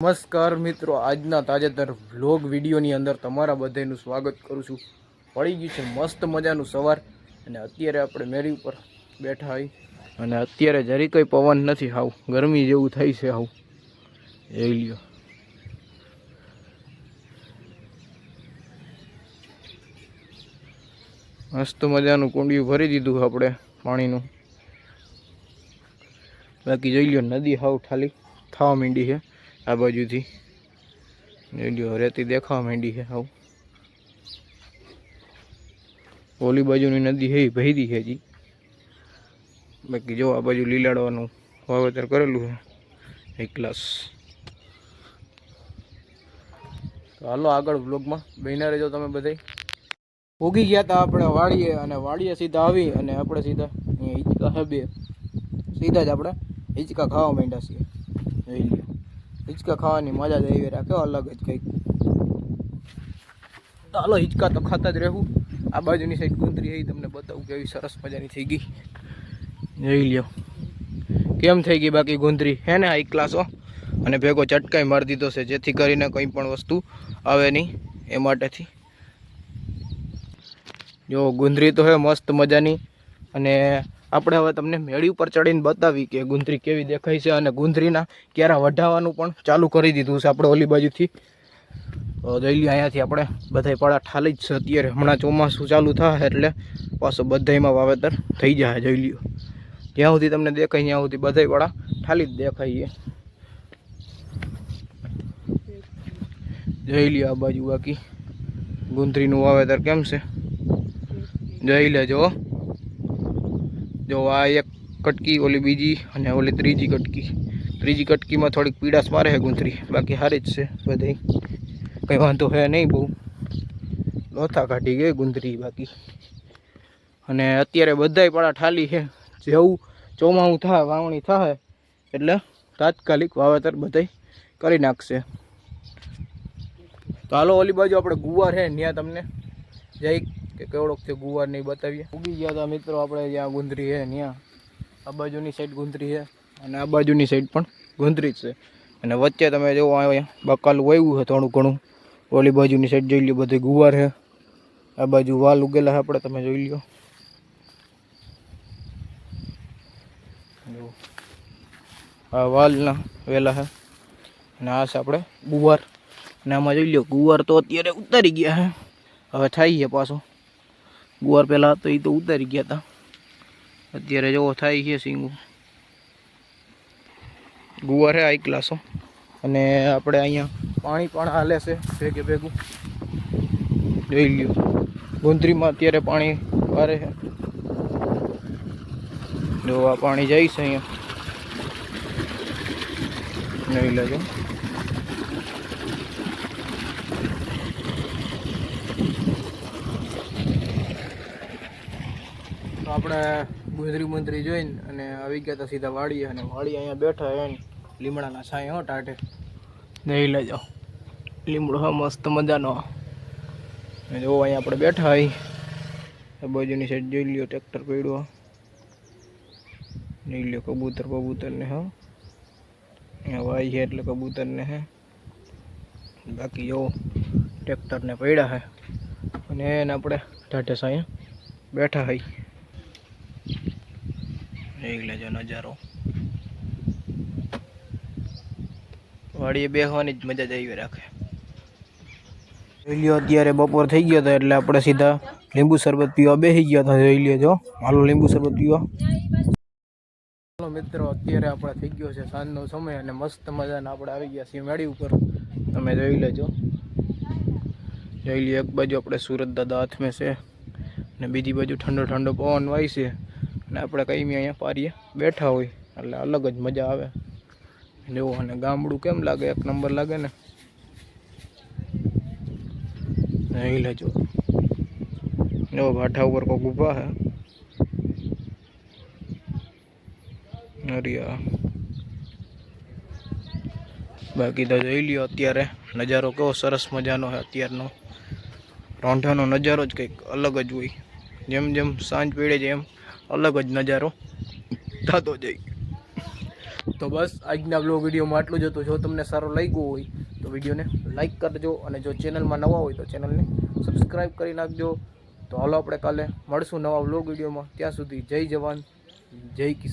નમસ્કાર મિત્રો, આજના તાજેતર વ્લોગ વિડીયોની અંદર તમારા બધાનું સ્વાગત કરું છું। પડી ગયું છે મસ્ત મજાનું સવાર અને અત્યારે આપણે મેરી ઉપર બેઠા હોય અને અત્યારે જરી કંઈ પવન નથી, હાવ ગરમી જેવું થાય છે। હાવ જોઈ લ્યો, મસ્ત મજાનું કુંડિયું ભરી દીધું આપણે પાણીનું। બાકી જોઈ લ્યો, નદી હાવ ખાલી થવા માંડી છે। આ બાજુથી જોઈ લ્યો, રેતી દેખાવા માંડી છે હાવ। ઓલી બાજુની નદી છે ભરી છે હજી। બાકી જો આ બાજુ લીલાડવાનું વાવેતર કરેલું છે એક ગ્લાસ। તો હાલો આગળ વ્લોગમાં બન્યા રહેજો તમે બધા। ઉગી ગયા હતા આપણે વાડીએ અને વાડીએ સીધા આવી અને આપણે સીધા અહીંયા હિંચકા છે બે, સીધા જ આપણે હિંચકા ખાવા માંડ્યા છીએ। જોઈ લ્યો, હિંચકા ખાવાની મજા જ આવી રાખે, અલગ જ કંઈક। તો હાલો હિંચકા તો ખાતા જ રહેવું। આ બાજુની સાઈડ ગુંદરી એ તમને બતાવું કેવી સરસ મજાની થઈ ગઈ। જોઈ લ્યો કેમ થઈ ગઈ બાકી ગુંદરી હે ને હાઈ ક્લાસો, અને ભેગો ચટકાઈ મારી દીધો છે જેથી કરીને કંઈ પણ વસ્તુ આવે નહીં એ માટેથી। જો ગુંદરી તો હે મસ્ત મજાની, અને આપણે હવે તમને મેળી ઉપર ચડીને બતાવી કે ગુંદરી કેવી દેખાય છે। અને ગુંદરીના ક્યારા વઢાવવાનું પણ ચાલુ કરી દીધું છે આપણે ઓલી બાજુથી। જોઈ લ્યો, અહીંયાથી આપણે બધા પાડા ઠાલી જ છે અત્યારે। હમણાં ચોમાસું ચાલુ થાય એટલે પાછો બધામાં વાવેતર થઈ જાય। જોઈ લ્યો, જ્યાં સુધી તમને દેખાય ત્યાં સુધી બધા પાડા ઠાલી જ દેખાય। જોઈ લ્યો આ બાજુ બાકી ગુંદરીનું વાવેતર કેમ છે જોઈ લેજો। જો આ એક કટકી, ઓલી બીજી અને ઓલી ત્રીજી કટકી। ત્રીજી કટકીમાં થોડીક પીડાશ મારે છે ગુંદરી, બાકી સારી જ છે બધી, કંઈ વાંધો છે નહીં બહુ। લોથા કાઢી ગઈ ગુંદરી બાકી। અને અત્યારે બધાય પાડા ઠાલી છે। જેવું ચોમાસું થાય, વાવણી થાય એટલે તાત્કાલિક વાવેતર બધાય કરી નાખશે। તો હાલો ઓલી બાજુ આપણે ગુવાર છે ત્યાં તમને જઈ કે કેવડોક છે ગુવાર નહીં બતાવીએ। ઉગી ગયા હતા મિત્રો આપણે જ્યાં ગુંદરી છે ત્યાં। આ બાજુની સાઈડ ગુંદરી છે અને આ બાજુની સાઈડ પણ ગુંદરી જ છે, અને વચ્ચે તમે જો અહીંયા બકાલું વાવ્યું છે થોડું ઘણું। ઓલી બાજુની સાઈડ જોઈ લ્યો બધે ગુવાર છે, આ બાજુ વાલ ઉગેલા છે આપણે, તમે જોઈ લ્યો। આ વાલના વેલા છે અને આ છે આપણે ગુવાર। અને આમાં જોઈ લ્યો ગુવાર તો અત્યારે ઉતારી ગયા છે, હવે થાય છે પાછો। ગુવાર પહેલાં તો એ તો ઉતારી ગયા હતા, અત્યારે જેવો થાય છે સિંગું। ગુવાર છે હાઈ ક્લાસો, અને આપણે અહીંયા પાણી પણ હાલે છે ભેગે ભેગું। જોઈ લ્યો, ગુંદરીમાં અત્યારે પાણી વારે છે। જો આ પાણી જાય છે અહીંયા, જોઈ લેજો। તો આપણે ગુંદરી જોઈને અને આવી ગયા હતા સીધા વાડીએ, અને વાડી અહીંયા બેઠા હોય લીમડાના છાંય હો ટાઢે, જોઈ લેજો। લીમડો હા મસ્ત મજાનો। જો અહીંયા આપણે બેઠા હોય, આ બાજુની સાઈડ જોઈ લ્યો ટ્રેક્ટર પડ્યો, જોઈ લ્યો કબૂતરને હા અહીંયા વાય છે એટલે કબૂતરને હે। બાકી જો ટ્રેક્ટરને પડ્યા છે અને એને આપણે ટાઢે છાંય બેઠા હોય। જોઈ લેજો નજારો, વાડીએ બેસવાની જ મજા જ આવી રાખે। જોઈ લ્યો અત્યારે બપોર થઈ ગયો હતો એટલે આપણે સીધા લીંબુ શરબત પીવા બેસી ગયા હતા। જોઈ લેજો, હાલો લીંબુ શરબત પીવા। ચાલો મિત્રો, અત્યારે આપણે થઈ ગયો છે સાંજનો સમય અને મસ્ત મજાના આપણે આવી ગયા છીએ મેળી ઉપર, તમે જોઈ લેજો। જોઈ લ્યો, એક બાજુ આપણે સુરત દાદા હાથમે છે અને બીજી બાજુ ઠંડો ઠંડો પવન વાય છે, અને આપણે કંઈ અહીંયા પારીએ બેઠા હોય એટલે અલગ જ મજા આવે। જેવો અને ગામડું કેમ લાગે, એક નંબર લાગે ને। જોઈ લેજો, જો ભાઠા ઉપર કોઈ ઊભા છે નરિયા। બાકી તો જોઈ લ્યો અત્યારે નજારો કેવો સરસ મજાનો છે અત્યારનો। રોંઢાનો નજારો જ કંઈક અલગ જ હોય, જેમ જેમ સાંજ પડે છે એમ અલગ જ નજારો થતો જાય। તો બસ આજના બ્લોગ વિડીયોમાં આટલું જ હતું. જો તમને સારો લાગ્યો હોય તો વિડીયોને લાઇક કરજો, અને જો ચેનલમાં નવા હોય તો ચેનલને સબસ્ક્રાઈબ કરી નાખજો. તો હાલો આપણે કાલે મળશું નવા બ્લોગ વિડીયોમાં. ત્યાં સુધી જય જવાન જય કિસાન.